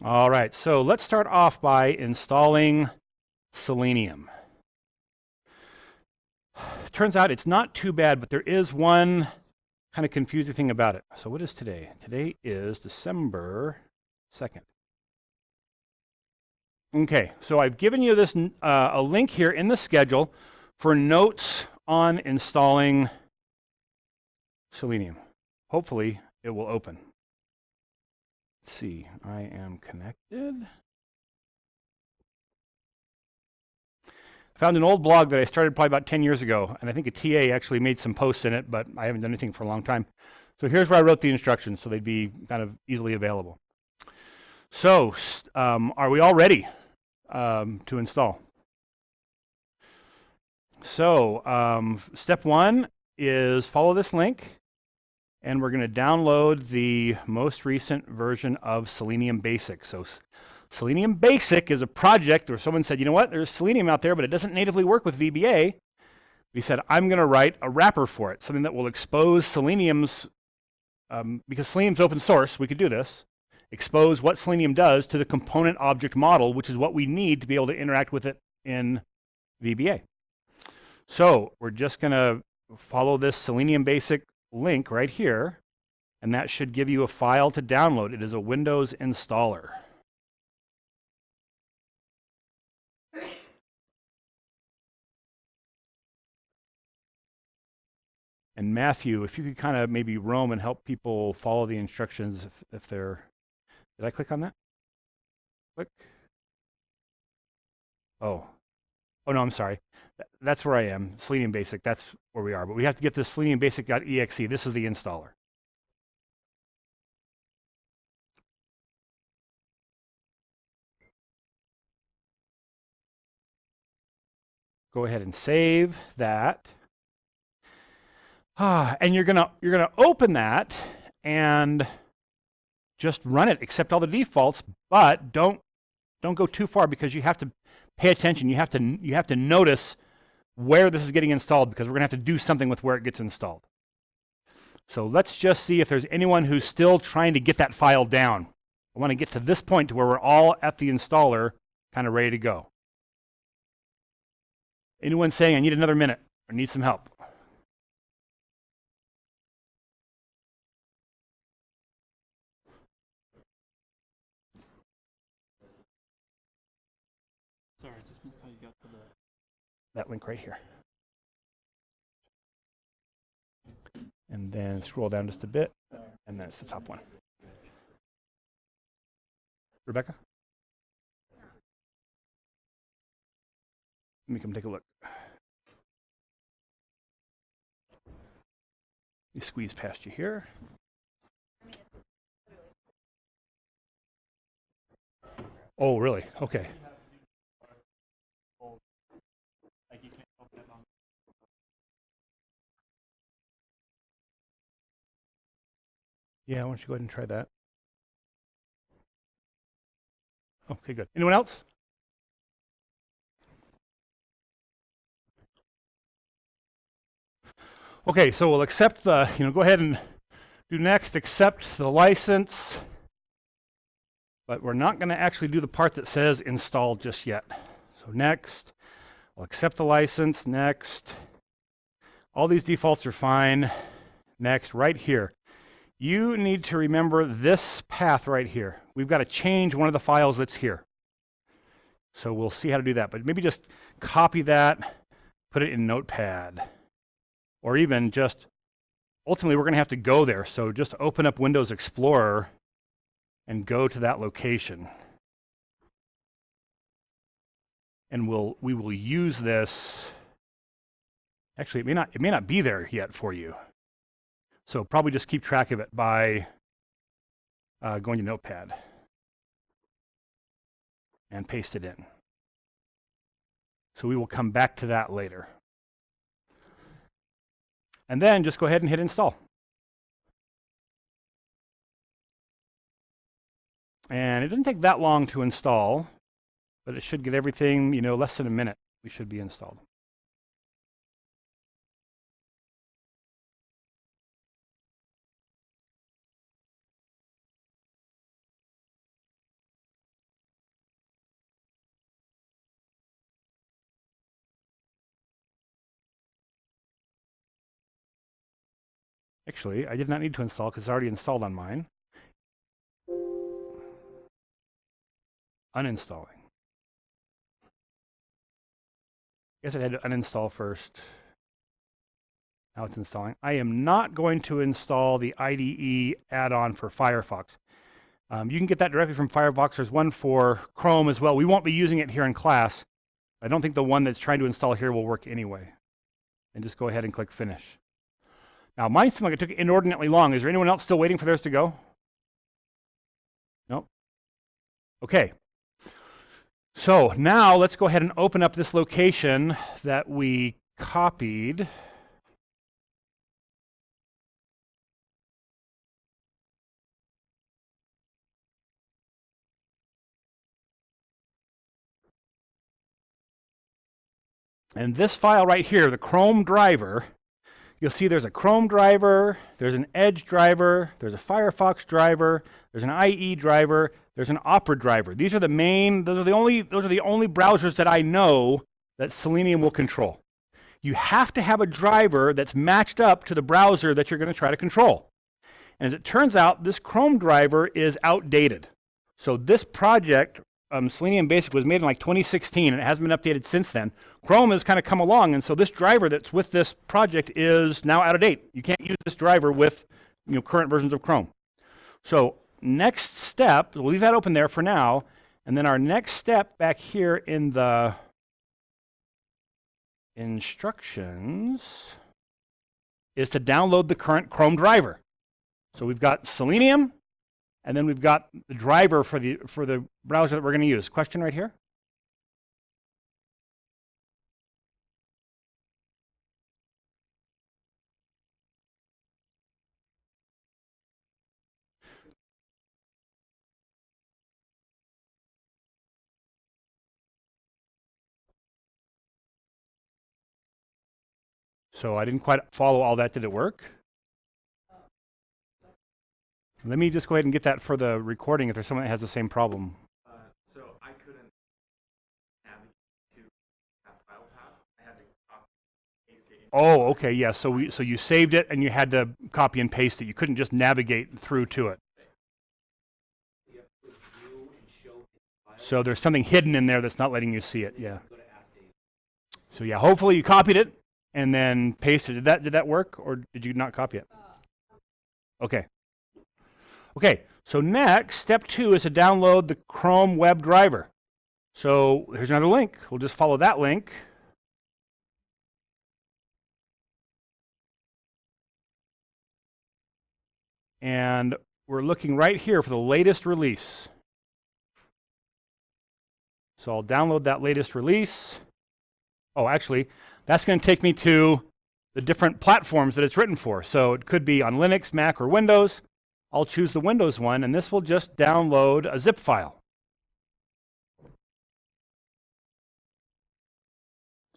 All right, so let's start off by installing Selenium. Turns out it's not too bad, but there is one kind of confusing thing about it. So what is today? Today is December 2nd. Okay, so I've given you this a link here in the schedule for notes on installing Selenium. Hopefully it will open. Let's see, I am connected. I found an old blog that I started probably about 10 years ago, and I think a TA actually made some posts in it, but I haven't done anything for a long time. So here's where I wrote the instructions, so they'd be kind of easily available. So, are we all ready to install? So, step one is follow this link, and we're going to download the most recent version of Selenium Basic. So, Selenium Basic is a project where someone said, you know what, there's Selenium out there, but it doesn't natively work with VBA. We said, I'm going to write a wrapper for it, something that will expose Selenium's, because Selenium's open source, we could do this, expose what Selenium does to the component object model, which is what we need to be able to interact with it in VBA. So we're just going to follow this Selenium Basic link right here, and that should give you a file to download. It is a Windows installer. And Matthew, if you could kind of maybe roam and help people follow the instructions if they're, did I click on that? Click. Oh no, I'm sorry. That's where I am, Selenium Basic, that's where we are. But we have to get this Selenium Basic.exe. This is the installer. Go ahead and save that. And you're gonna open that and just run it, accept all the defaults, but don't go too far because you have to pay attention. You have to notice where this is getting installed because we're gonna have to do something with where it gets installed. So let's just see if there's anyone who's still trying to get that file down. I want to get to this point to where we're all at the installer, kind of ready to go. Anyone saying I need another minute or need some help? Sorry, I just missed how you got to that link right here. And then scroll down just a bit, and that's the top one. Rebecca? Let me come take a look. You squeeze past you here. Oh, really? Okay. Yeah, why don't you go ahead and try that? Okay, good. Anyone else? Okay, so we'll accept the, go ahead and do next, accept the license, but we're not going to actually do the part that says install just yet. So next, we'll accept the license, next. All these defaults are fine. Next, right here. You need to remember this path right here. We've got to change one of the files that's here. So we'll see how to do that, but maybe just copy that, put it in Notepad. Or even just, ultimately we're going to have to go there. So just open up Windows Explorer and go to that location. And we will use this. Actually, it may not be there yet for you. So probably just keep track of it by going to Notepad and paste it in. So we will come back to that later. And then just go ahead and hit install. And it doesn't take that long to install, but it should get everything, less than a minute. We should be installed. Actually, I did not need to install because it's already installed on mine. Uninstalling. Guess I had to uninstall first. Now it's installing. I am not going to install the IDE add-on for Firefox. You can get that directly from Firefox. There's one for Chrome as well. We won't be using it here in class. I don't think the one that's trying to install here will work anyway. And just go ahead and click Finish. Now, mine seemed like it took inordinately long. Is there anyone else still waiting for theirs to go? Nope. Okay. So now let's go ahead and open up this location that we copied. And this file right here, the Chrome driver, you'll see there's a Chrome driver, there's an Edge driver, there's a Firefox driver, there's an IE driver, there's an Opera driver. These are the main, those are the only browsers that I know that Selenium will control. You have to have a driver that's matched up to the browser that you're going to try to control. And as it turns out, this Chrome driver is outdated. So this project, Selenium Basic, was made in like 2016, and it hasn't been updated since then. Chrome has kind of come along, and so this driver that's with this project is now out of date. You can't use this driver with current versions of Chrome. So next step, we'll leave that open there for now, and then our next step back here in the instructions is to download the current Chrome driver. So we've got Selenium, and then we've got the driver for the browser that we're going to use. Question right here? So I didn't quite follow all that. Did it work? Let me just go ahead and get that for the recording if there's someone that has the same problem. So I couldn't navigate to that file path. I had to copy and paste it. Oh, okay, yeah. So you saved it and you had to copy and paste it. You couldn't just navigate through to it. So there's something hidden in there that's not letting you see it. Yeah. So yeah, hopefully you copied it and then pasted it. Did that work, or did you not copy it? Okay. Okay, so next, step 2 is to download the Chrome web driver. So here's another link. We'll just follow that link. And we're looking right here for the latest release. So I'll download that latest release. Oh, actually, that's going to take me to the different platforms that it's written for. So it could be on Linux, Mac, or Windows. I'll choose the Windows one, and this will just download a zip file.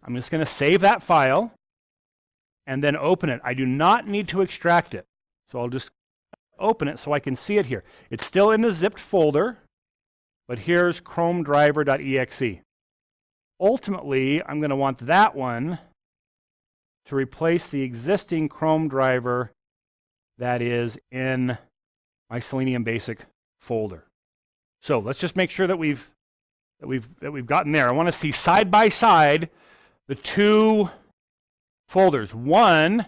I'm just going to save that file and then open it. I do not need to extract it. So I'll just open it so I can see it here. It's still in the zipped folder, but here's chromedriver.exe. Ultimately, I'm going to want that one to replace the existing Chrome driver that is in my Selenium Basic folder. So let's just make sure that we've gotten there. I want to see side by side the two folders. One,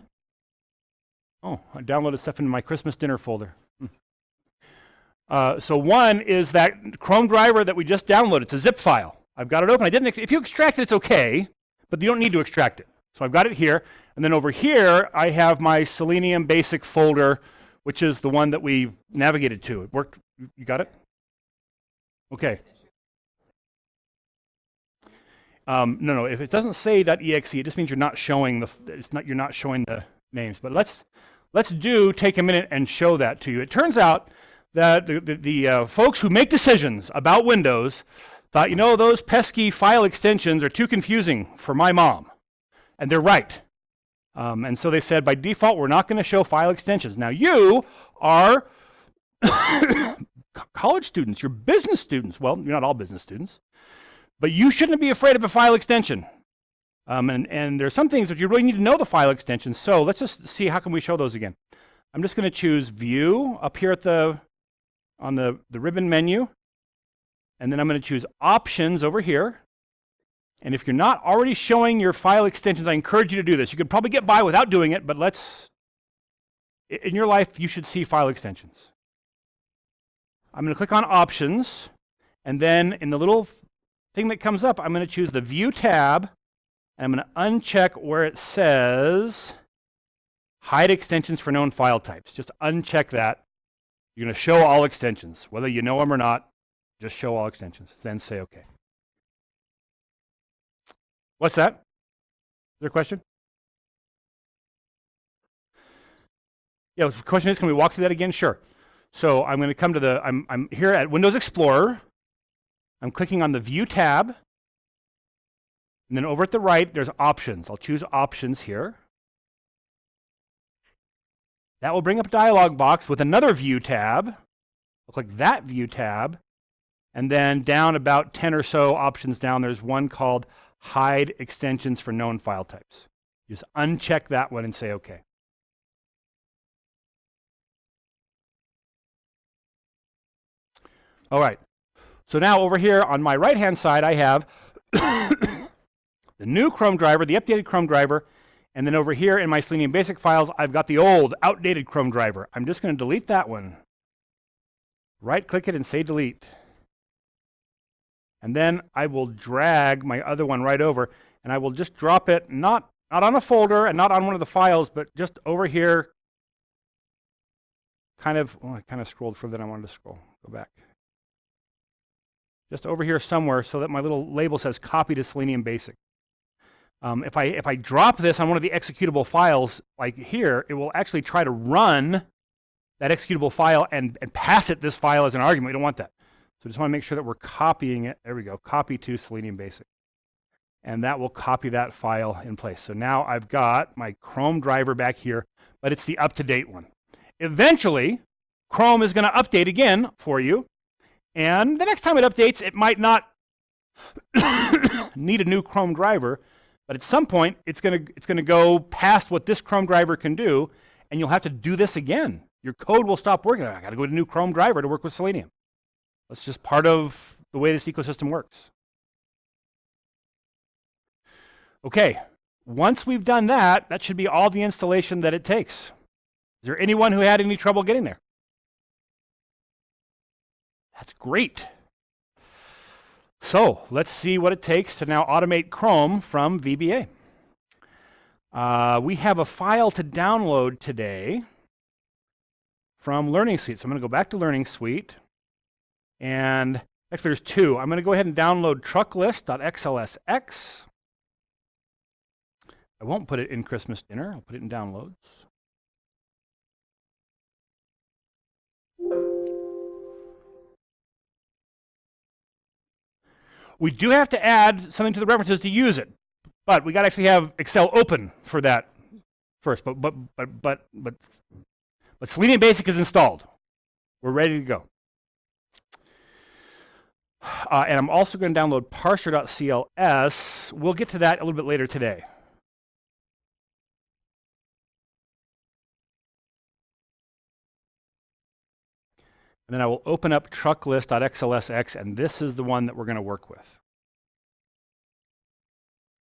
oh, I downloaded stuff into my Christmas dinner folder. So one is that Chrome driver that we just downloaded. It's a zip file. I've got it open. If you extract it, it's okay, but you don't need to extract it. So I've got it here, and then over here I have my Selenium Basic folder, which is the one that we navigated to. It worked. You got it? Okay. No. If it doesn't say .exe, it just means you're not showing you're not showing the names. But let's take a minute and show that to you. It turns out that the folks who make decisions about Windows thought, those pesky file extensions are too confusing for my mom, and they're right. And so they said, by default, we're not going to show file extensions. Now, you are college students. You're business students. Well, you're not all business students. But you shouldn't be afraid of a file extension. And there are some things that you really need to know the file extensions. So let's just see, how can we show those again? I'm just going to choose View up here at on the ribbon menu. And then I'm going to choose Options over here. And if you're not already showing your file extensions, I encourage you to do this. You could probably get by without doing it, but in your life, you should see file extensions. I'm going to click on Options, and then in the little thing that comes up, I'm going to choose the View tab, and I'm going to uncheck where it says Hide Extensions for Known File Types. Just uncheck that. You're going to show all extensions. Whether you know them or not, just show all extensions. Then say OK. What's that? Is there a question? Yeah, the question is, can we walk through that again? Sure. So I'm going to come to I'm here at Windows Explorer. I'm clicking on the View tab. And then over at the right, there's Options. I'll choose Options here. That will bring up a dialog box with another View tab. I'll click that View tab. And then down about 10 or so options down, there's one called Hide Extensions for Known File Types. Just uncheck that one and say OK. All right. So now over here on my right-hand side, I have the new Chrome driver, the updated Chrome driver. And then over here in my Selenium Basic files, I've got the old, outdated Chrome driver. I'm just going to delete that one. Right-click it and say Delete. And then I will drag my other one right over, and I will just drop it, not on a folder and not on one of the files, but just over here, I kind of scrolled further than I wanted to scroll. Go back. Just over here somewhere so that my little label says Copy to Selenium Basic. If I drop this on one of the executable files, like here, it will actually try to run that executable file and pass it this file as an argument. We don't want that. So just want to make sure that we're copying it. There we go, copy to Selenium Basic. And that will copy that file in place. So now I've got my Chrome driver back here, but it's the up-to-date one. Eventually, Chrome is going to update again for you. And the next time it updates, it might not need a new Chrome driver, but at some point, it's going to go past what this Chrome driver can do, and you'll have to do this again. Your code will stop working. I got to go to a new Chrome driver to work with Selenium. That's just part of the way this ecosystem works. Okay, once we've done that, that should be all the installation that it takes. Is there anyone who had any trouble getting there? That's great. So let's see what it takes to now automate Chrome from VBA. We have a file to download today from Learning Suite. So I'm going to go back to Learning Suite. And actually, there's two. I'm going to go ahead and download trucklist.xlsx. I won't put it in Christmas dinner. I'll put it in downloads. We do have to add something to the references to use it, but we got to actually have Excel open for that first. But Selenium Basic is installed. We're ready to go. And I'm also going to download Parser.cls. We'll get to that a little bit later today. And then I will open up trucklist.xlsx, and this is the one that we're going to work with.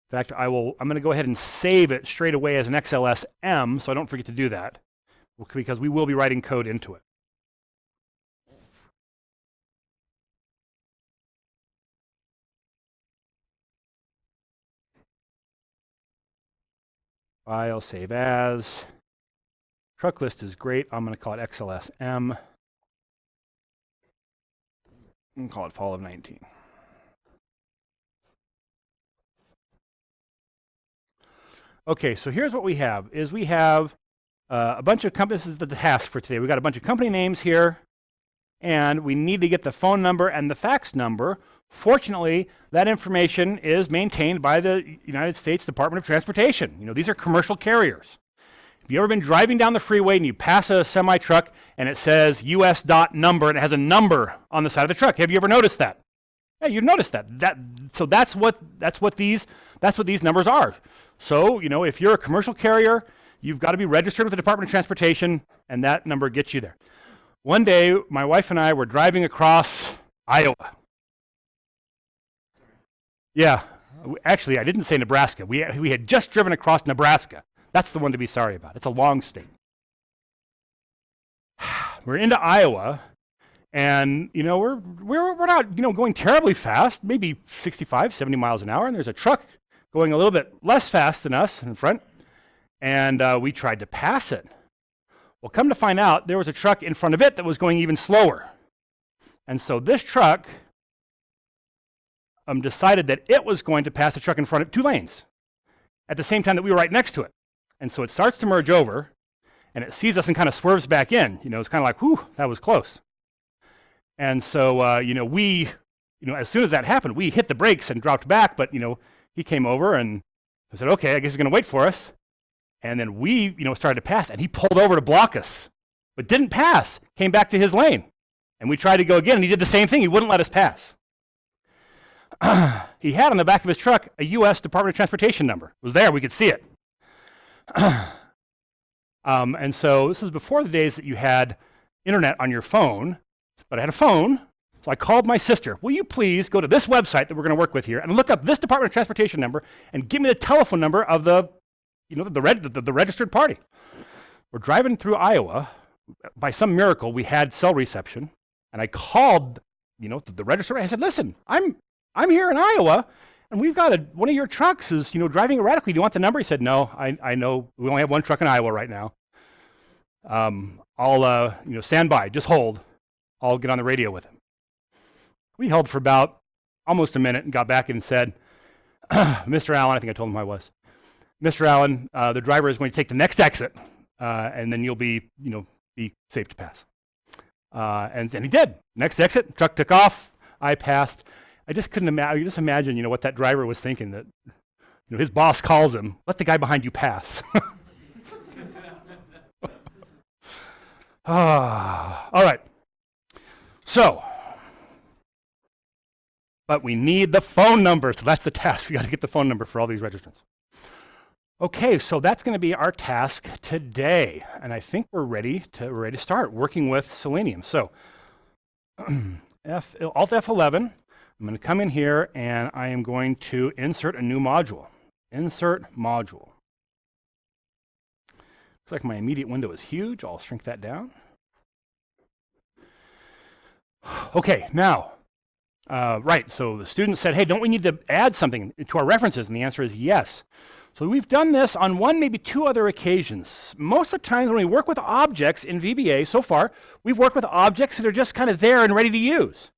In fact, I'm going to go ahead and save it straight away as an XLSM, so I don't forget to do that, because we will be writing code into it. File, save as. Trucklist is great. I'm going to call it XLSM. And call it fall of 19. Okay, so here's what we have. We have a bunch of companies. This is the task for today. We've got a bunch of company names here, and we need to get the phone number and the fax number. Fortunately, that information is maintained by the United States Department of Transportation. You know, these are commercial carriers. Have you ever been driving down the freeway and you pass a semi-truck and it says US.number and it has a number on the side of the truck? Have you ever noticed that? Yeah, you've noticed that. So that's what these numbers are. So, you know, if you're a commercial carrier, you've got to be registered with the Department of Transportation, and that number gets you there. One day, my wife and I were driving across Iowa. Yeah, actually, I didn't say Nebraska. We had just driven across Nebraska. That's the one to be sorry about. It's a long state. We're into Iowa, and we're not going terribly fast, maybe 65, 70 miles an hour, and there's a truck going a little bit less fast than us in front, and we tried to pass it. Well, come to find out, there was a truck in front of it that was going even slower. And so this truck decided that it was going to pass the truck in front of 2 lanes at the same time that we were right next to it. And so it starts to merge over, and it sees us and kind of swerves back in. It's kind of like, whew, that was close. And so, we, as soon as that happened, we hit the brakes and dropped back, but, he came over and I said, okay, I guess he's going to wait for us. And then we, started to pass, and he pulled over to block us, but didn't pass, came back to his lane. And we tried to go again, and he did the same thing. He wouldn't let us pass. He had on the back of his truck a U.S. Department of Transportation number. It was there. We could see it. And so this is before the days that you had internet on your phone, but I had a phone. So I called my sister. Will you please go to this website that we're going to work with here and look up this Department of Transportation number and give me the telephone number of the registered party. We're driving through Iowa. By some miracle, we had cell reception, and I called, the register. I said, "Listen, I'm here in Iowa, and we've got one of your trucks is, driving erratically. Do you want the number?" He said, "No, I know we only have one truck in Iowa right now. I'll stand by, just hold. I'll get on the radio with him." We held for about almost a minute and got back and said, "Mr. Allen," I think I told him who I was. "Mr. Allen, the driver is going to take the next exit, and then you'll be safe to pass." And he did. Next exit, truck took off. I passed. I just couldn't imagine. You just imagine, what that driver was thinking. That, his boss calls him, "Let the guy behind you pass." All right. So, but we need the phone number. So that's the task. We got to get the phone number for all these registrants. Okay, so that's going to be our task today, and I think we're ready to start working with Selenium. So, Alt F11. I'm going to come in here, and I am going to insert a new module. Insert module. Looks like my immediate window is huge. I'll shrink that down. Okay, now, right. So the student said, "Hey, don't we need to add something to our references?" And the answer is yes. So we've done this on 1, maybe 2 other occasions. Most of the times when we work with objects in VBA so far, we've worked with objects that are just kind of there and ready to use.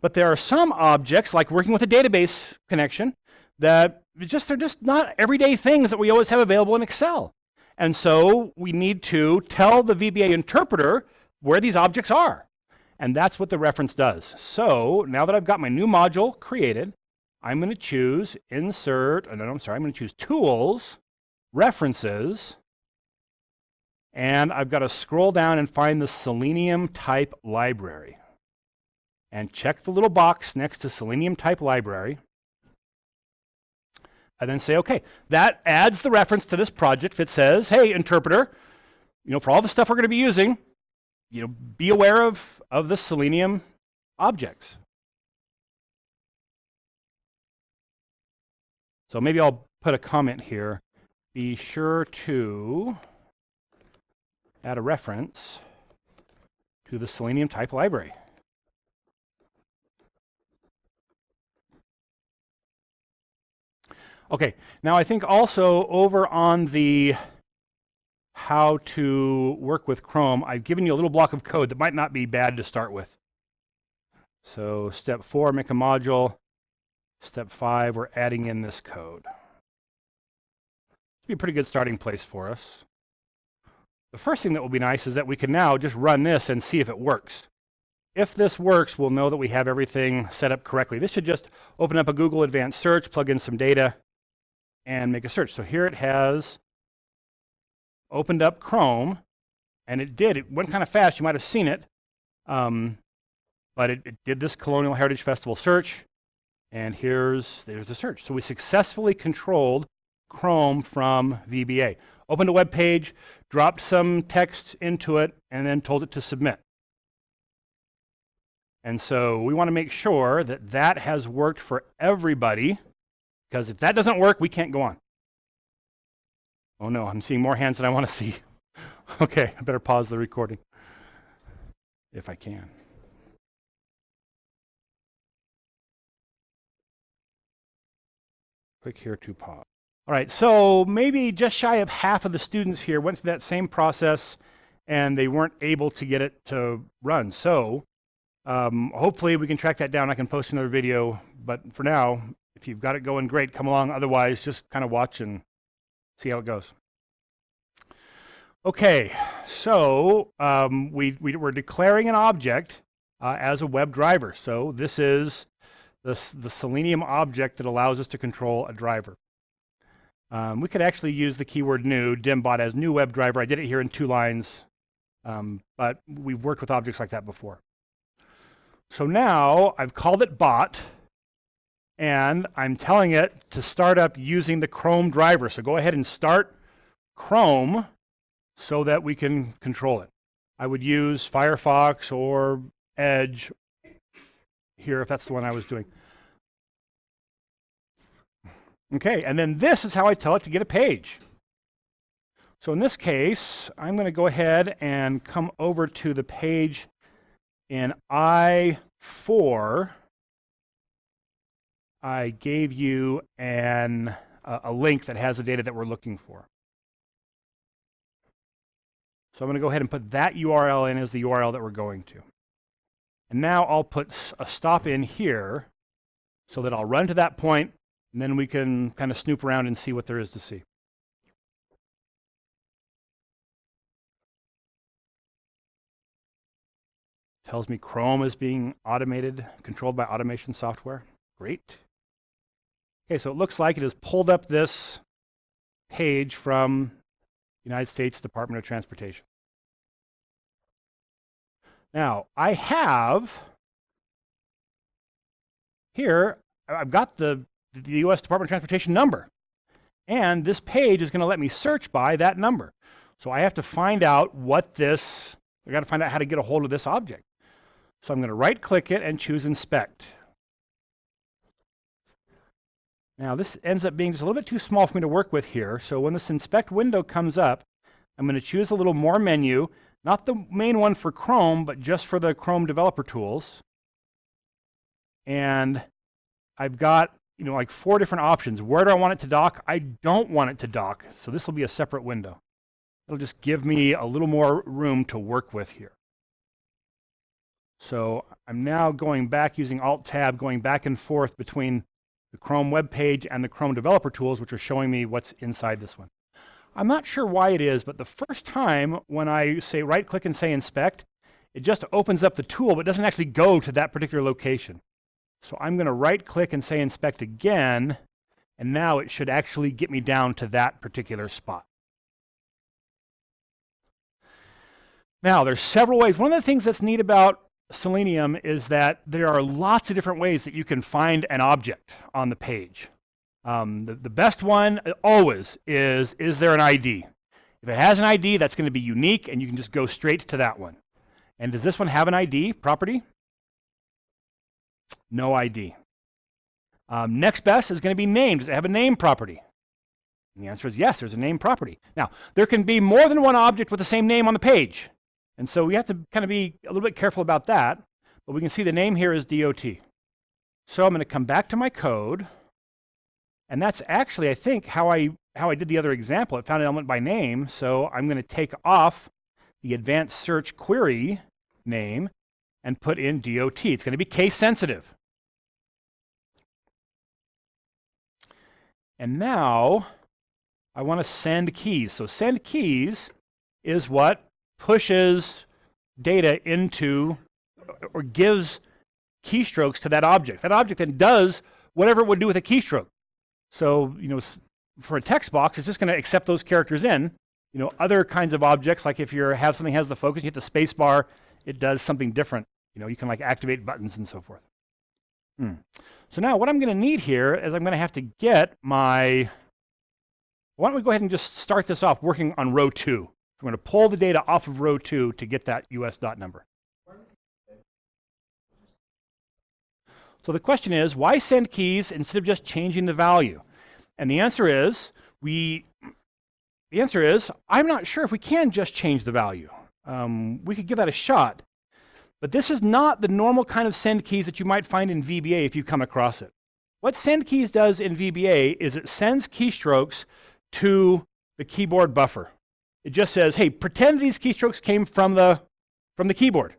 But there are some objects, like working with a database connection, that they're just not everyday things that we always have available in Excel. And so we need to tell the VBA interpreter where these objects are. And that's what the reference does. So now that I've got my new module created, I'm going to choose I'm going to choose Tools, References, and I've got to scroll down and find the Selenium type library. And check the little box next to Selenium type library. And then say, okay, that adds the reference to this project that says, hey, interpreter, for all the stuff we're going to be using, be aware of the Selenium objects. So maybe I'll put a comment here. Be sure to add a reference to the Selenium type library. Okay, now I think also over on the how to work with Chrome, I've given you a little block of code that might not be bad to start with. So step 4, make a module. Step 5, we're adding in this code. It'll be a pretty good starting place for us. The first thing that will be nice is that we can now just run this and see if it works. If this works, we'll know that we have everything set up correctly. This should just open up a Google Advanced Search, plug in some data, and make a search. So here it has opened up Chrome, and it went kind of fast. You might have seen it, but it did this Colonial Heritage Festival search, and there's the search. So we successfully controlled Chrome from VBA. opened a web page, dropped some text into it, and then told it to submit. And so we want to make sure that that has worked for everybody, because if that doesn't work, we can't go on. Oh no, I'm seeing more hands than I want to see. Okay, I better pause the recording, if I can. Click here to pause. All right, so maybe just shy of half of the students here went through that same process and they weren't able to get it to run. So hopefully we can track that down. I can post another video, but for now, if you've got it going, great, come along. Otherwise, just kind of watch and see how it goes. Okay, so we're declaring an object as a WebDriver. So this is the Selenium object that allows us to control a driver. We could actually use the keyword new, dimbot as new WebDriver. I did it here in 2 lines, but we've worked with objects like that before. So now I've called it bot, and I'm telling it to start up using the Chrome driver. So go ahead and start Chrome so that we can control it. I would use Firefox or Edge here if that's the one I was doing. Okay, and then this is how I tell it to get a page. So in this case, I'm going to go ahead and come over to the page in I4. I gave you a link that has the data that we're looking for. So I'm going to go ahead and put that URL in as the URL that we're going to. And now I'll put a stop in here so that I'll run to that point, and then we can kind of snoop around and see what there is to see. Tells me Chrome is being automated, controlled by automation software. Great. Okay, so it looks like it has pulled up this page from United States Department of Transportation. Now, I have here, I've got the US Department of Transportation number. And this page is going to let me search by that number. So I have to find out I got to find out how to get a hold of this object. So I'm going to right-click it and choose Inspect. Now, this ends up being just a little bit too small for me to work with here. So when this Inspect window comes up, I'm going to choose a little More menu, not the main one for Chrome, but just for the Chrome developer tools. And I've got, like 4 different options. Where do I want it to dock? I don't want it to dock, so this will be a separate window. It'll just give me a little more room to work with here. So I'm now going back using Alt-Tab, going back and forth between the Chrome web page and the Chrome developer tools, which are showing me what's inside this one. I'm not sure why it is, but the first time when I say right-click and say Inspect, it just opens up the tool, but doesn't actually go to that particular location. So I'm going to right-click and say Inspect again, and now it should actually get me down to that particular spot. Now, there's several ways. One of the things that's neat about Selenium is that there are lots of different ways that you can find an object on the page. The best one always is there an ID? If it has an ID, that's going to be unique, and you can just go straight to that one. And does this one have an ID property? No ID. Next best is going to be name. Does it have a name property? And the answer is yes, there's a name property. Now, there can be more than one object with the same name on the page. And so we have to kind of be a little bit careful about that. But we can see the name here is DOT. So I'm going to come back to my code. And that's actually, I think, how I did the other example. It found an element by name. So I'm going to take off the advanced search query name and put in DOT. It's going to be case sensitive. And now I want to send keys. So send keys is what pushes data into or gives keystrokes to that object. That object then does whatever it would do with a keystroke. So, for a text box, it's just going to accept those characters in. Other kinds of objects, like if you have something has the focus, you hit the space bar, it does something different. You can like activate buttons and so forth. So now what I'm going to need here is I'm going to have to get my Why don't we go ahead and just start this off working on row 2. We're going to pull the data off of row 2 to get that US dot number. So the question is, why send keys instead of just changing the value? And the answer is, I'm not sure if we can just change the value. We could give that a shot. But this is not the normal kind of send keys that you might find in VBA if you come across it. What SendKeys does in VBA is it sends keystrokes to the keyboard buffer. It just says, hey, pretend these keystrokes came from the keyboard.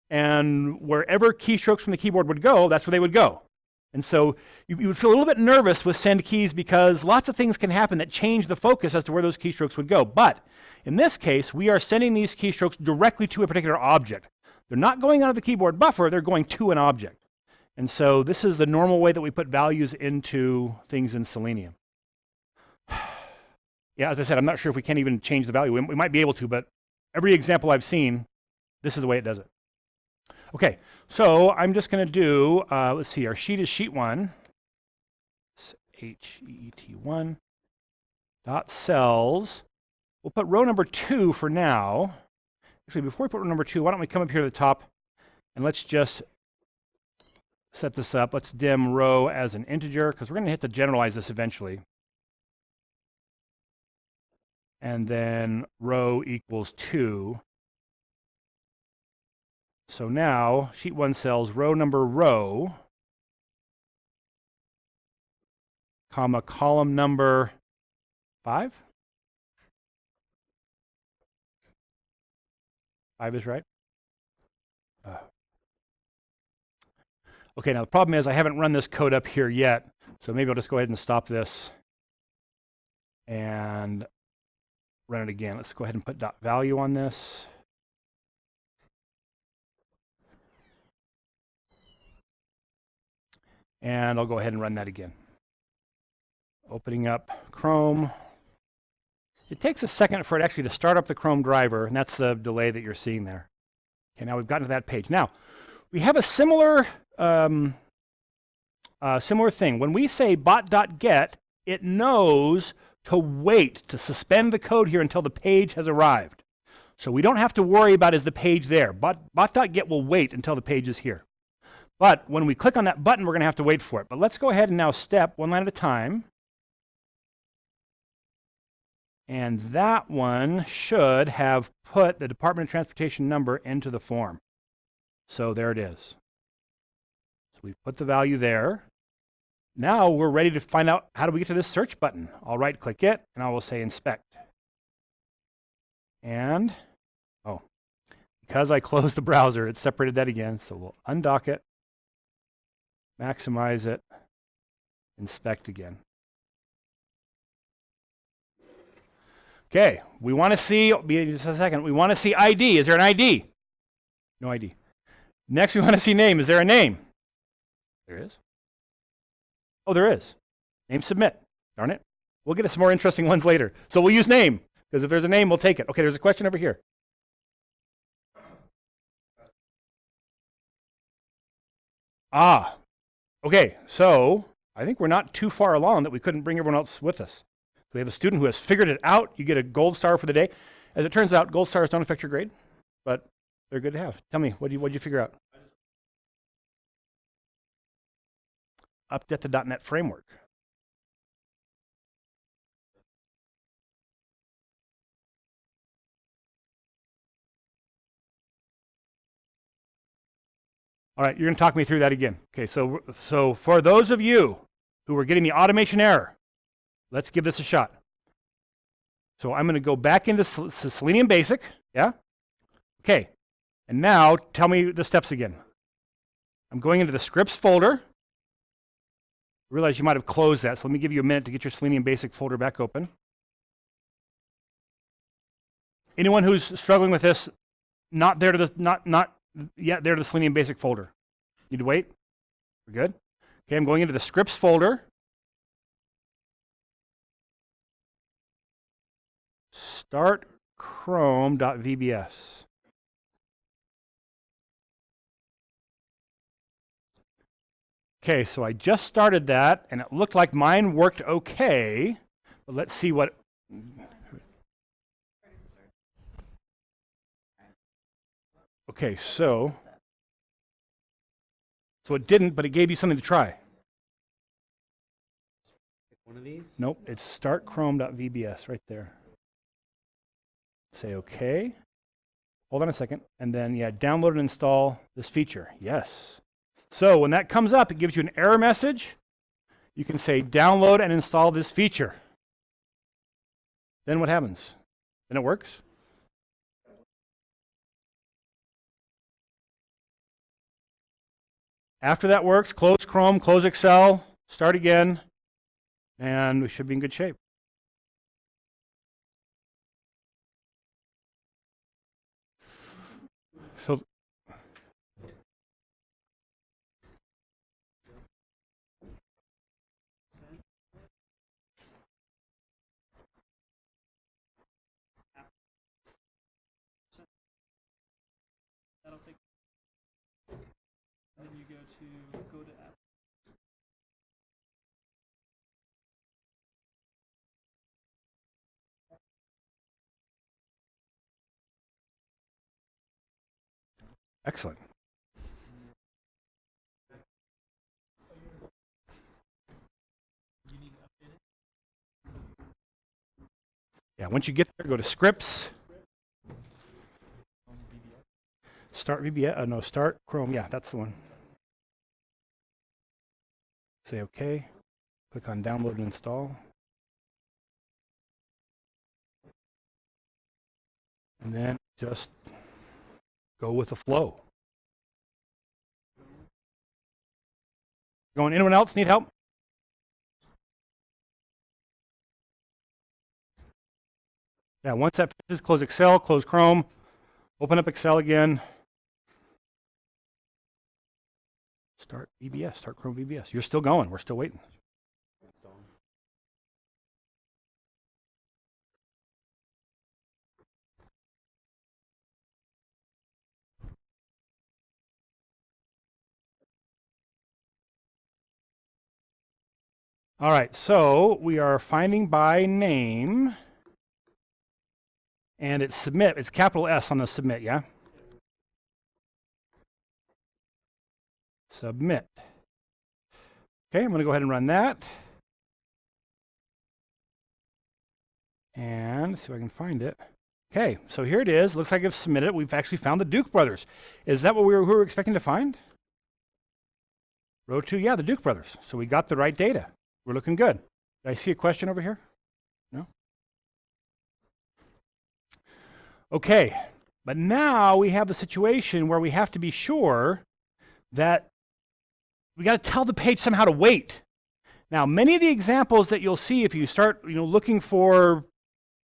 And wherever keystrokes from the keyboard would go, that's where they would go. And so you would feel a little bit nervous with SendKeys because lots of things can happen that change the focus as to where those keystrokes would go. But in this case, we are sending these keystrokes directly to a particular object. They're not going out of the keyboard buffer, they're going to an object. And so this is the normal way that we put values into things in Selenium. Yeah, as I said, I'm not sure if we can even change the value. We might be able to, but every example I've seen, this is the way it does it. Okay, so I'm just going to do, let's see, our sheet is sheet 1. HEET1 dot cells. We'll put row number 2 for now. Actually, before we put row number 2, why don't we come up here to the top and let's just set this up. Let's dim row as an integer because we're going to hit to generalize this eventually. And then row equals 2. So now sheet 1 cells row number row, comma column number 5. 5 is right. Okay, now the problem is I haven't run this code up here yet, so maybe I'll just go ahead and stop this and run it again. Let's go ahead and put dot value on this. And I'll go ahead and run that again. Opening up Chrome. It takes a second for it actually to start up the Chrome driver, and that's the delay that you're seeing there. Okay, now we've gotten to that page. Now, we have a similar thing. When we say bot.get, it knows to wait, to suspend the code here until the page has arrived. So we don't have to worry about is the page there. Bot.get will wait until the page is here. But when we click on that button, we're going to have to wait for it. But let's go ahead and now step one line at a time. And that one should have put the Department of Transportation number into the form. So there it is. So we put the value there. Now we're ready to find out how do we get to this search button. I'll right click it and I will say inspect. And, oh, because I closed the browser, it separated that again. So we'll undock it, maximize it, inspect again. Okay, we want to see, just a second, we want to see ID. Is there an ID? No ID. Next, we want to see name. Is there a name? There is. Oh, there is. Name submit. Darn it. We'll get to some more interesting ones later. So we'll use name, because if there's a name, we'll take it. Okay, there's a question over here. Ah, okay, so I think we're not too far along that we couldn't bring everyone else with us. We have a student who has figured it out. You get a gold star for the day. As it turns out, gold stars don't affect your grade, but they're good to have. Tell me, what'd you figure out? Update the .NET framework. All right, you're going to talk me through that again. Okay, so for those of you who are getting the automation error, let's give this a shot. So I'm going to go back into Selenium Basic, yeah? Okay, and now tell me the steps again. I'm going into the scripts folder. I realize you might have closed that, so let me give you a minute to get your Selenium Basic folder back open. Anyone who's struggling with this, not there to the, not yet there to the Selenium Basic folder? Need to wait? We're good? Okay, I'm going into the scripts folder. Start Chrome.vbs. Okay, so I just started that, and it looked like mine worked okay, let's see what. Okay, so it didn't, but it gave you something to try. One of these? Nope, it's startchrome.vbs right there. Say OK. Hold on a second, and then yeah, download and install this feature. Yes. So when that comes up, it gives you an error message. You can say download and install this feature. Then what happens? Then it works. After that works, close Chrome, close Excel, start again, and we should be in good shape. So I don't think. And then you go to app. excellent. You need to update it. Yeah, once you get there, go to scripts. Start VBA, no, start Chrome, yeah, that's the one. Say OK, click on download and install. And then just go with the flow. Going, anyone else need help? Yeah, once that finishes, close Excel, close Chrome, open up Excel again. Start VBS, start Chrome VBS. You're still going, we're still waiting. All right, so we are finding by name, and it's submit. It's capital S on the submit, yeah? Submit. Okay, I'm going to go ahead and run that. And see if I can find it. Okay, so here it is. Looks like I've submitted it. We've actually found the Duke brothers. Is that what we were expecting to find? Row 2, yeah, the Duke brothers. So we got the right data. We're looking good. Did I see a question over here? No? Okay, but now we have the situation where we have to be sure that we got to tell the page somehow to wait. Now, many of the examples that you'll see if you start looking for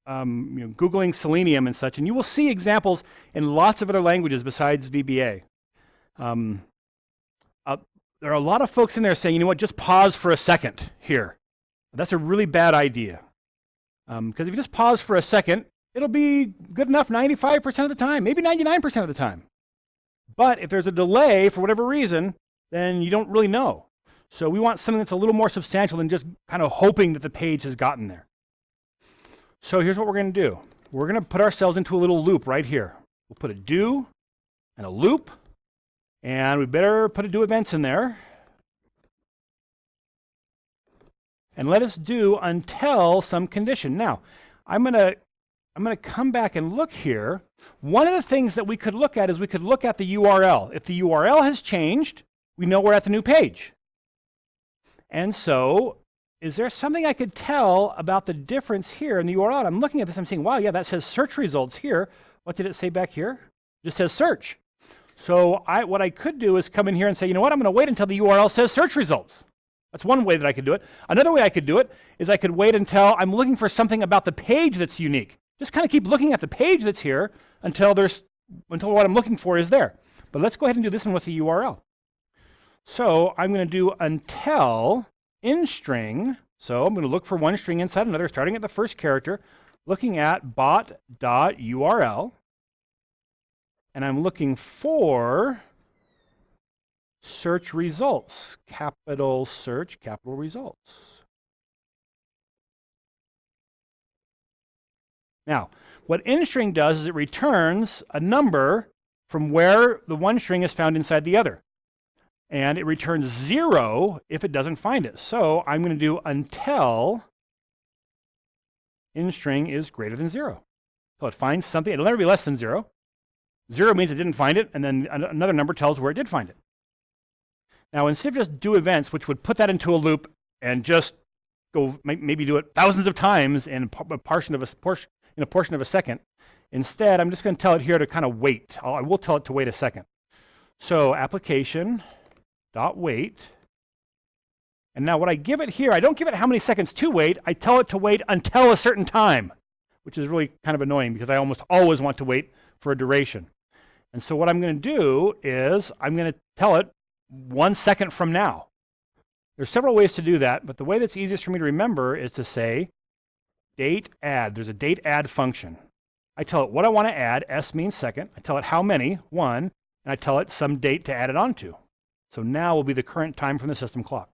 Googling Selenium and such, and you will see examples in lots of other languages besides VBA. There are a lot of folks in there saying, you know what, just pause for a second here. That's a really bad idea. Because if you just pause for a second, it'll be good enough 95% of the time, maybe 99% of the time. But if there's a delay for whatever reason, then you don't really know. So we want something that's a little more substantial than just kind of hoping that the page has gotten there. So here's what we're going to do. We're going to put ourselves into a little loop right here. We'll put a do and a loop. And we better put a do events in there. And let us do until some condition. Now, I'm going to come back and look here. One of the things that we could look at is we could look at the URL. If the URL has changed, we know we're at the new page. And so, is there something I could tell about the difference here in the URL? And I'm looking at this, I'm saying, wow, yeah, that says search results here. What did it say back here? It just says search. So what I could do is come in here and say, you know what, I'm going to wait until the URL says search results. That's one way that I could do it. Another way I could do it is I could wait until I'm looking for something about the page that's unique. Just kind of keep looking at the page that's here until what I'm looking for is there. But let's go ahead and do this one with the URL. So I'm going to do until in string. So I'm going to look for one string inside another, starting at the first character, looking at bot.url. And I'm looking for search results, capital search, capital results. Now, what inString does is it returns a number from where the one string is found inside the other. And it returns 0 if it doesn't find it. So I'm going to do until inString is greater than 0. So it finds something. It'll never be less than 0. 0 means it didn't find it, and then another number tells where it did find it. Now, instead of just do events, which would put that into a loop and just go maybe do it thousands of times in a portion of a second, instead, I'm just going to tell it here to kind of wait. I will tell it to wait a second. So application.wait. And now what I give it here, I don't give it how many seconds to wait. I tell it to wait until a certain time, which is really kind of annoying because I almost always want to wait for a duration. And so what I'm going to do is I'm going to tell it 1 second from now. There's several ways to do that, but the way that's easiest for me to remember is to say date add. There's a date add function. I tell it what I want to add, s means second. I tell it how many, 1, and I tell it some date to add it onto. So now will be the current time from the system clock.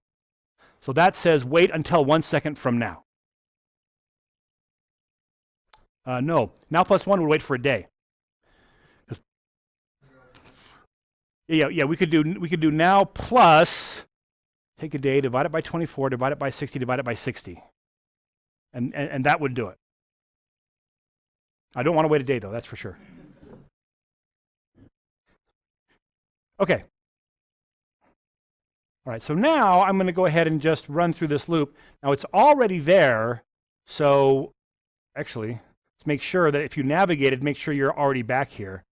So that says wait until 1 second from now. No, now plus 1 would wait for a day. Yeah, we could do now plus, take a day, divide it by 24, divide it by 60, divide it by 60. And that would do it. I don't want to wait a day though, that's for sure. Okay. All right, so now I'm going to go ahead and just run through this loop. Now it's already there, so actually, let's make sure that if you navigated, make sure you're already back here.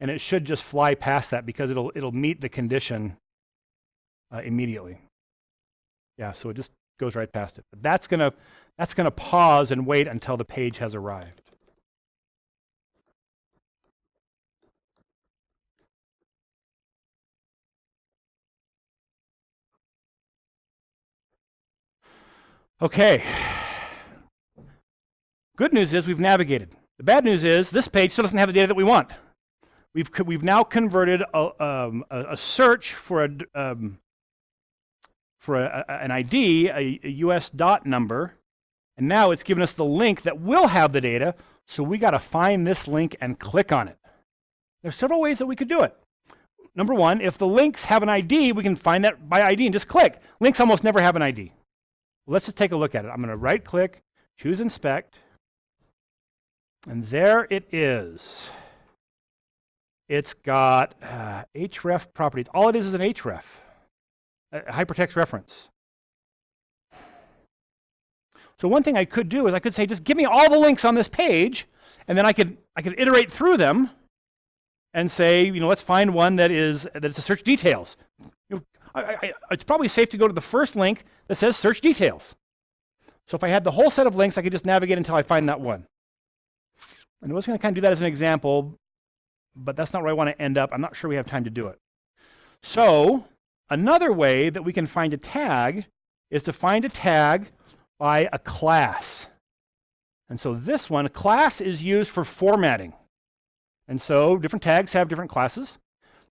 And it should just fly past that because it'll meet the condition immediately. Yeah, so it just goes right past it. But that's gonna pause and wait until the page has arrived. Okay. Good news is we've navigated. The bad news is this page still doesn't have the data that we want. We've now converted a search for an ID, a US dot number, and now it's given us the link that will have the data. So we got to find this link and click on it. There's several ways that we could do it. Number one, if the links have an ID, we can find that by ID and just click. Links almost never have an ID. Let's just take a look at it. I'm going to right click, choose inspect, and there it is. It's got href properties. All it is an href, a hypertext reference. So one thing I could do is I could say, just give me all the links on this page, and then I could iterate through them and say, let's find one that is a search details. It's probably safe to go to the first link that says search details. So if I had the whole set of links, I could just navigate until I find that one. And I was going to kind of do that as an example, but that's not where I want to end up. I'm not sure we have time to do it. So another way that we can find a tag is to find a tag by a class. And so this one, a class is used for formatting. And so different tags have different classes.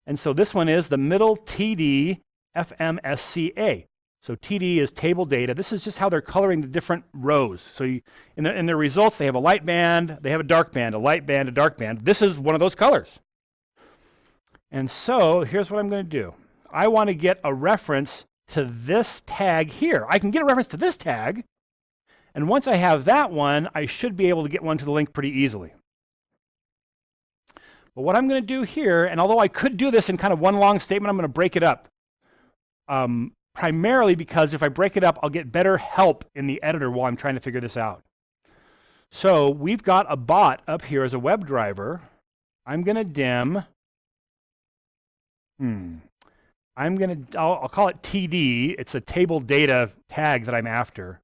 And so this one is the middle TD FMSCA. So TD is table data. This is just how they're coloring the different rows. So in their results, they have a light band, they have a dark band, a light band, a dark band. This is one of those colors. And so here's what I'm going to do. I want to get a reference to this tag here. I can get a reference to this tag, and once I have that one, I should be able to get one to the link pretty easily. But what I'm going to do here, and although I could do this in kind of one long statement, I'm going to break it up. Primarily because if I break it up, I'll get better help in the editor while I'm trying to figure this out. So we've got a bot up here as a WebDriver. I'm going to dim. I'll call it TD. It's a table data tag that I'm after.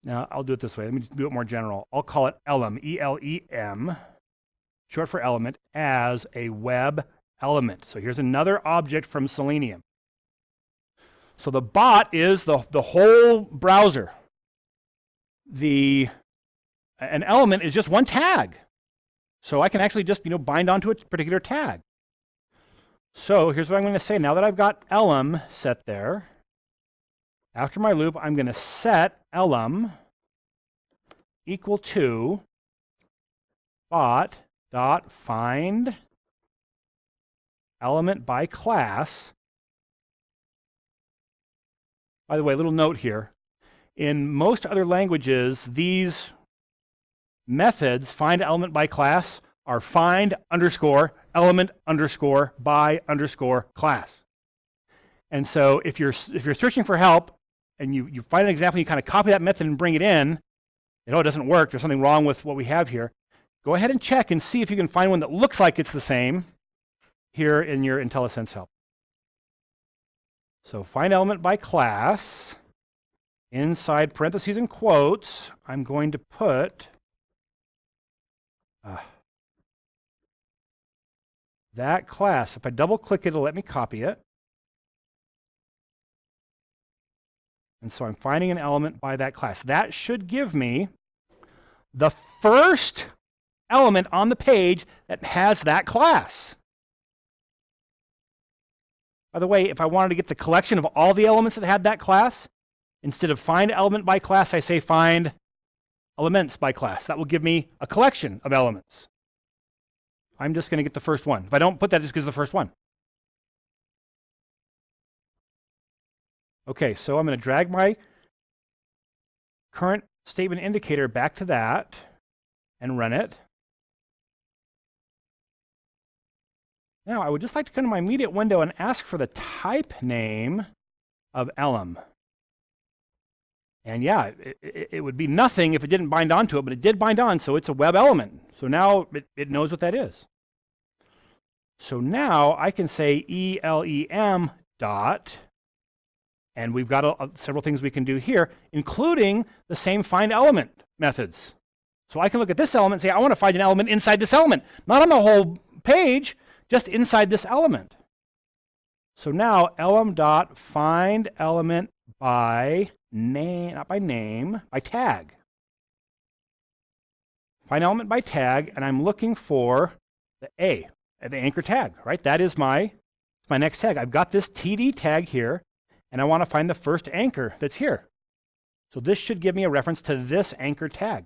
Now I'll do it this way. Let me do it more general. I'll call it elem, E-L-E-M, short for element, as a web element. So here's another object from Selenium. So the bot is the whole browser. An element is just one tag. So I can actually just bind onto a particular tag. So here's what I'm going to say. Now that I've got elem set there, after my loop, I'm going to set elem equal to bot.find ElementByClass. By the way, a little note here. In most other languages, these methods, find ElementByClass, are find underscore element underscore by underscore class. And so if you're searching for help and you find an example, you kind of copy that method and bring it in, you know it doesn't work, there's something wrong with what we have here, go ahead and check and see if you can find one that looks like it's the same here in your IntelliSense help. So find ElementByClass, inside parentheses and quotes, I'm going to put that class. If I double click it, it'll let me copy it. And so I'm finding an element by that class. That should give me the first element on the page that has that class. By the way, if I wanted to get the collection of all the elements that had that class, instead of find ElementByClass, I say find ElementsByClass. That will give me a collection of elements. I'm just going to get the first one. If I don't put that, it just gives the first one. Okay, so I'm going to drag my current statement indicator back to that and run it. Now, I would just like to come to my immediate window and ask for the type name of elem. And yeah, it would be nothing if it didn't bind onto it, but it did bind on, so it's a web element. So now it knows what that is. So now I can say ELEM dot, and we've got several things we can do here, including the same find element methods. So I can look at this element and say, I want to find an element inside this element, not on the whole page, just inside this element. So now elem.find element by name, not by name, by tag. Find element by tag, and I'm looking for the A, the anchor tag, right? That is my next tag. I've got this TD tag here, and I want to find the first anchor that's here. So this should give me a reference to this anchor tag.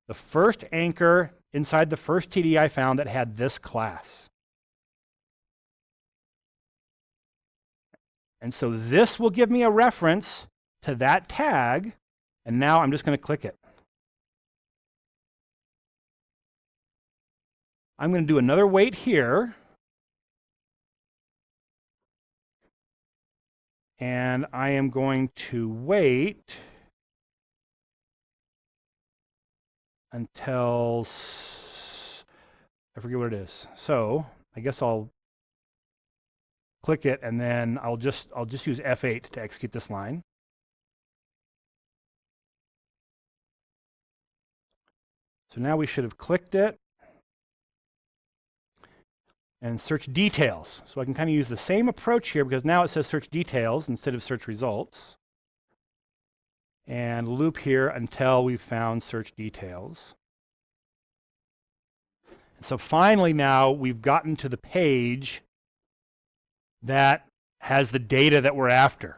The first anchor inside the first TD I found that had this class. And so this will give me a reference to that tag, and now I'm just going to click it. I'm going to do another wait here. And I am going to wait until, I forget what it is. So I guess I'll click it, and then I'll just use F8 to execute this line. So now we should have clicked it and search details. So I can kind of use the same approach here, because now it says search details instead of search results. And loop here until we've found search details. And so finally now we've gotten to the page that has the data that we're after.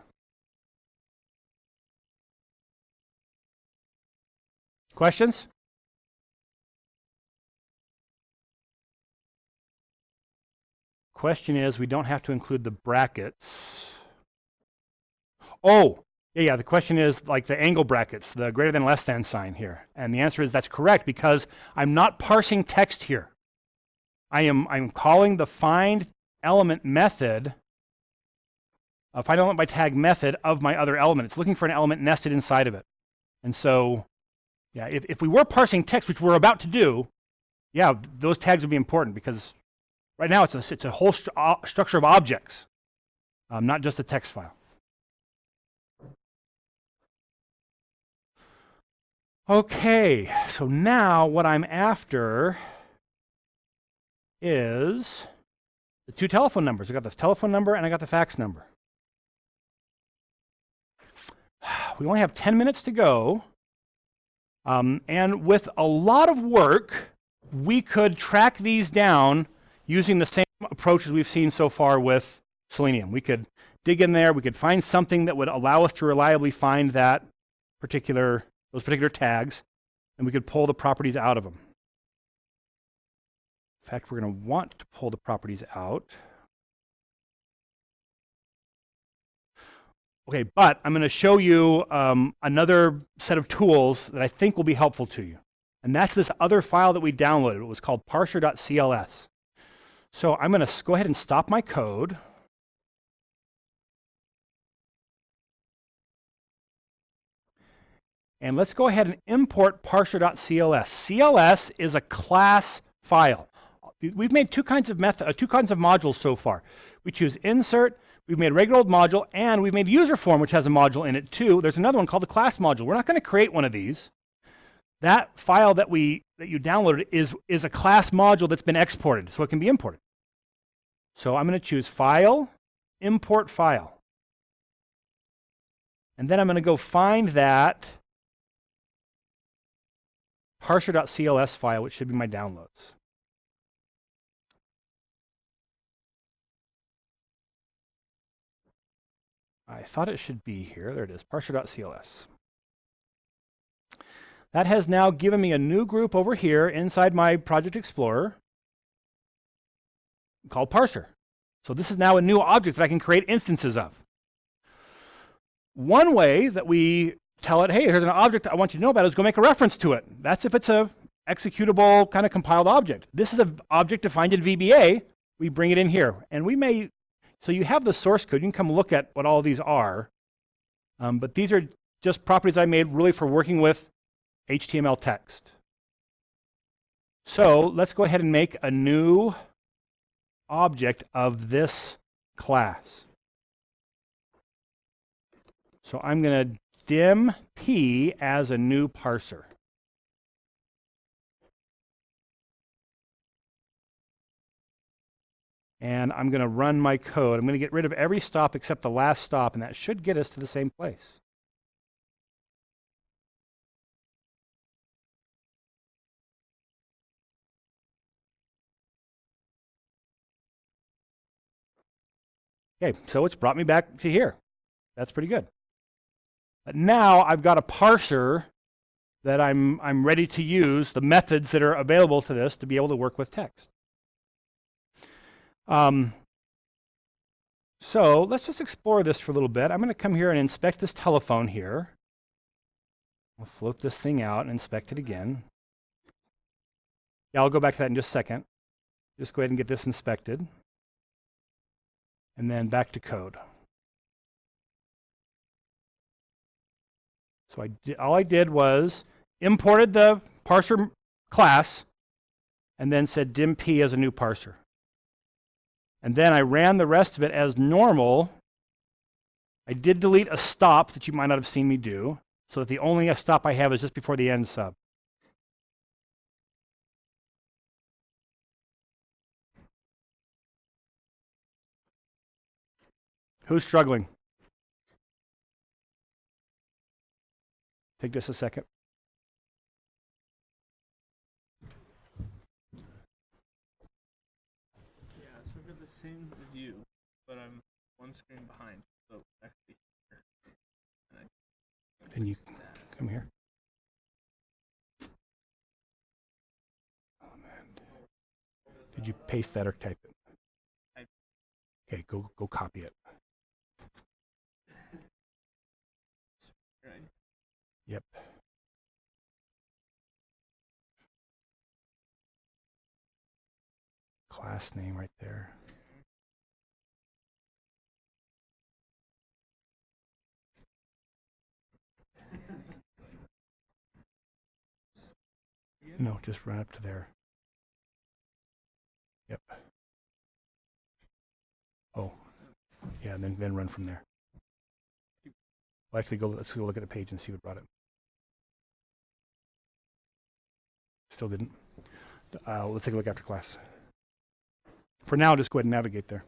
Questions? Question is, we don't have to include the brackets. Oh, yeah, the question is like the angle brackets, the greater than less than sign here. And the answer is that's correct, because I'm not parsing text here. I'm calling the find element method, find element by tag method of my other element. It's looking for an element nested inside of it. And so, yeah, if we were parsing text, which we're about to do, yeah, those tags would be important, because right now it's a whole structure of objects, not just a text file. Okay, so now what I'm after is the two telephone numbers. I got the telephone number and I got the fax number. We only have 10 minutes to go. And with a lot of work, we could track these down using the same approach as we've seen so far with Selenium. We could dig in there, we could find something that would allow us to reliably find those particular tags, and we could pull the properties out of them. In fact, we're going to want to pull the properties out. Okay, but I'm going to show you another set of tools that I think will be helpful to you. And that's this other file that we downloaded. It was called parser.cls. So I'm going to go ahead and stop my code. And let's go ahead and import parser.cls. CLS is a class file. We've made two kinds of modules so far. We choose insert, we've made a regular old module, and we've made user form, which has a module in it too. There's another one called the class module. We're not going to create one of these. That file that you downloaded is a class module that's been exported, so it can be imported. So I'm going to choose File, Import File. And then I'm going to go find that parser.cls file, which should be my downloads. I thought it should be here. There it is, parser.cls. That has now given me a new group over here inside my Project Explorer called Parser. So this is now a new object that I can create instances of. One way that we tell it, hey, here's an object I want you to know about, is go make a reference to it. That's if it's a executable kind of compiled object. This is an object defined in VBA. We bring it in here. And we may, so you have the source code. You can come look at what all these are. But these are just properties I made really for working with HTML text. So let's go ahead and make a new object of this class. So I'm going to dim p as a new parser. And I'm going to run my code. I'm going to get rid of every stop except the last stop, and that should get us to the same place. Okay, so it's brought me back to here. That's pretty good. But now I've got a parser that I'm ready to use, the methods that are available to this to be able to work with text. So let's just explore this for a little bit. I'm going to come here and inspect this telephone here. I'll float this thing out and inspect it again. Yeah, I'll go back to that in just a second. Just go ahead and get this inspected. And then back to code. So all I did was imported the parser class and then said dim p as a new parser. And then I ran the rest of it as normal. I did delete a stop that you might not have seen me do, so that the only stop I have is just before the end sub. Who's struggling? Take just a second. Yeah, so I've got the same as you, but I'm one screen behind. So actually here. Can you come here? Oh man. Did you paste that or type it? Type. Okay, go copy it. Right. Yep. Class name right there. No, just run up to there. Yep. Oh, yeah, and then run from there. Well, actually, let's go look at the page and see what brought it. Still didn't. Let's take a look after class. For now, just go ahead and navigate there.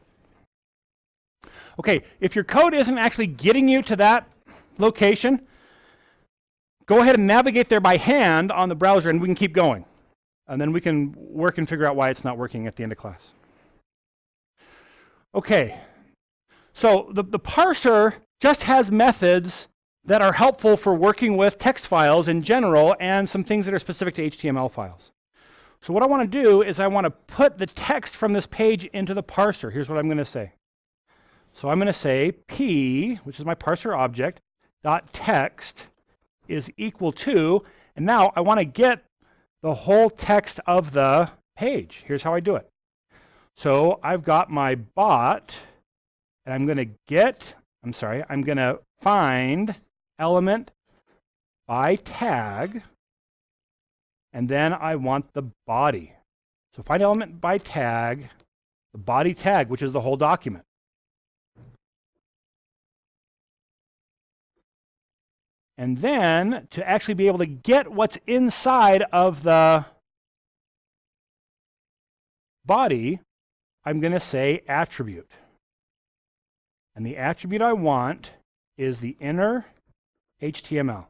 Okay, if your code isn't actually getting you to that location, go ahead and navigate there by hand on the browser and we can keep going. And then we can work and figure out why it's not working at the end of class. Okay, so the parser just has methods that are helpful for working with text files in general and some things that are specific to HTML files. So what I want to do is I want to put the text from this page into the parser. Here's what I'm going to say. So I'm going to say p, which is my parser object, dot text is equal to, and now I want to get the whole text of the page. Here's how I do it. So I've got my bot, and I'm going to find element by tag, and then I want the body. So find element by tag, the body tag, which is the whole document. And then to actually be able to get what's inside of the body, I'm going to say attribute. And the attribute I want is the inner HTML.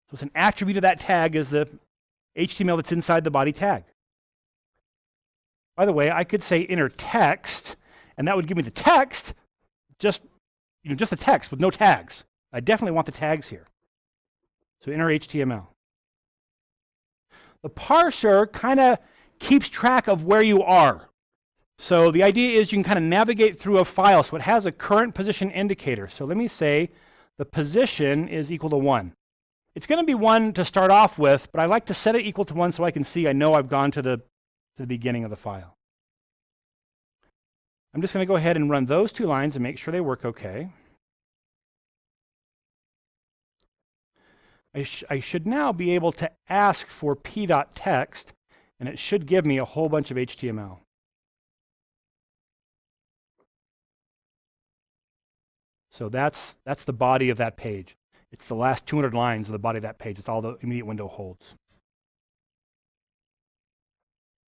So it's an attribute of that tag is the HTML that's inside the body tag. By the way, I could say inner text, and that would give me the text, just the text with no tags. I definitely want the tags here. So inner HTML. The parser kind of keeps track of where you are. So the idea is you can kind of navigate through a file. So it has a current position indicator. So let me say the position is equal to 1. It's going to be 1 to start off with, but I like to set it equal to 1 so I can see I know I've gone to the beginning of the file. I'm just going to go ahead and run those 2 lines and make sure they work okay. I should now be able to ask for p.text, and it should give me a whole bunch of HTML. So that's the body of that page. It's the last 200 lines of the body of that page. It's all the immediate window holds.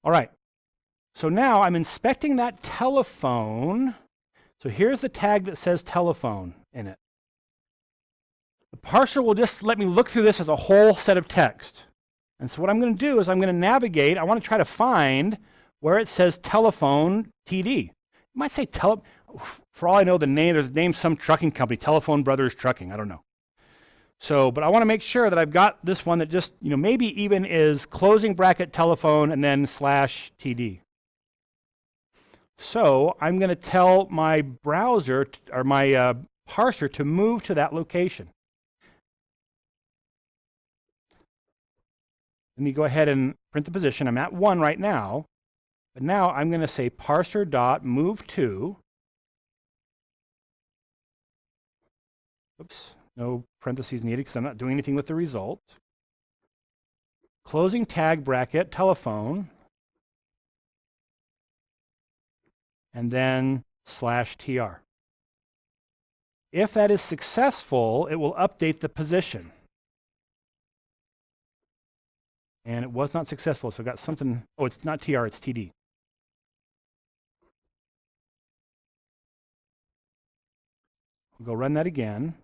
All right. So now I'm inspecting that telephone. So here's the tag that says telephone in it. The parser will just let me look through this as a whole set of text. And so what I'm going to do is I'm going to navigate. I want to try to find where it says telephone TD. You might say for all I know, there's a name, some trucking company, Telephone Brothers Trucking. I don't know. So, but I want to make sure that I've got this one that just, maybe even is closing bracket telephone and then slash TD. So I'm going to tell my browser or my parser to move to that location. Let me go ahead and print the position. I'm at 1 right now, but now I'm going to say parser.move to. Oops, no parentheses needed because I'm not doing anything with the result. Closing tag bracket telephone, and then slash tr. If that is successful, it will update the position. And it was not successful, so I got something. Oh, it's not tr, it's td. We'll go run that again.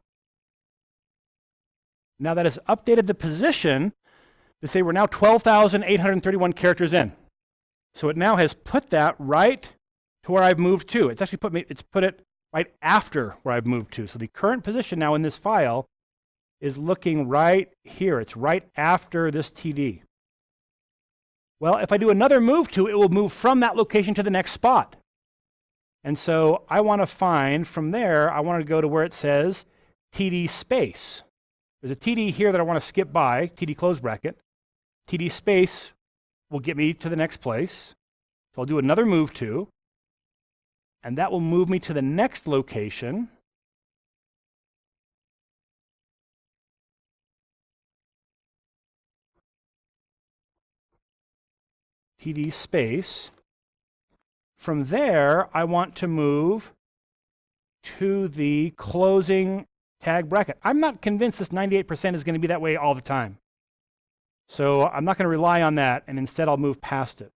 Now that has updated the position to say we're now 12,831 characters in. So it now has put that right to where I've moved to. It's actually put it right after where I've moved to. So the current position now in this file is looking right here. It's right after this TD. Well, if I do another move to, it will move from that location to the next spot. And so I want to find from there, I want to go to where it says TD space. There's a TD here that I want to skip by, TD close bracket. TD space will get me to the next place. So I'll do another move to, and that will move me to the next location. TD space. From there, I want to move to the closing tag bracket. I'm not convinced this 98% is going to be that way all the time. So I'm not going to rely on that, and instead I'll move past it.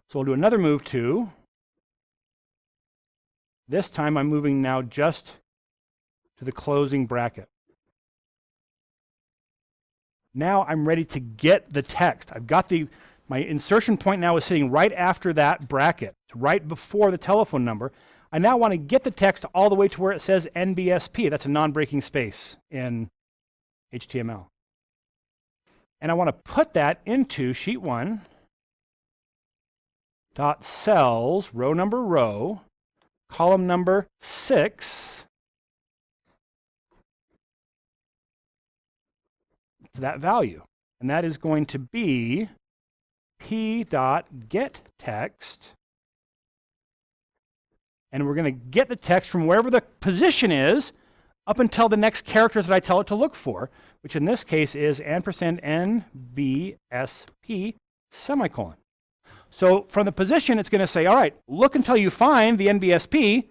So I'll do another move to. This time I'm moving now just to the closing bracket. Now I'm ready to get the text. I've got my insertion point now is sitting right after that bracket, right before the telephone number. I now want to get the text all the way to where it says NBSP. That's a non-breaking space in HTML. And I want to put that into sheet 1 dot cells, row number row, column number 6, that value. And that is going to be p.getText. And we're going to get the text from wherever the position is up until the next characters that I tell it to look for, which in this case is $NBSP semicolon. So from the position, it's going to say, all right, look until you find the NBSP,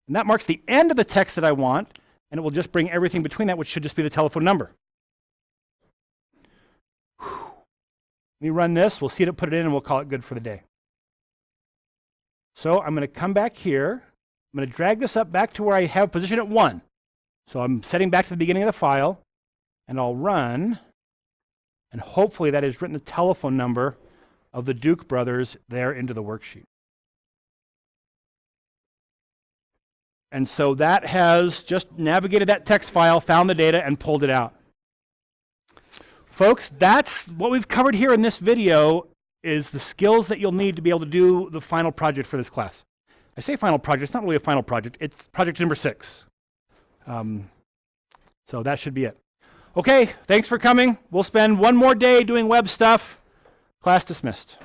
and that marks the end of the text that I want, and it will just bring everything between that, which should just be the telephone number. Let me run this. We'll see it, put it in, and we'll call it good for the day. So I'm going to come back here. I'm going to drag this up back to where I have position at 1. So I'm setting back to the beginning of the file, and I'll run, and hopefully that has written the telephone number of the Duke brothers there into the worksheet. And so that has just navigated that text file, found the data, and pulled it out. Folks, that's what we've covered here in this video, is the skills that you'll need to be able to do the final project for this class. I say final project, it's not really a final project, it's project number 6. So that should be it. Okay, thanks for coming. We'll spend one more day doing web stuff. Class dismissed.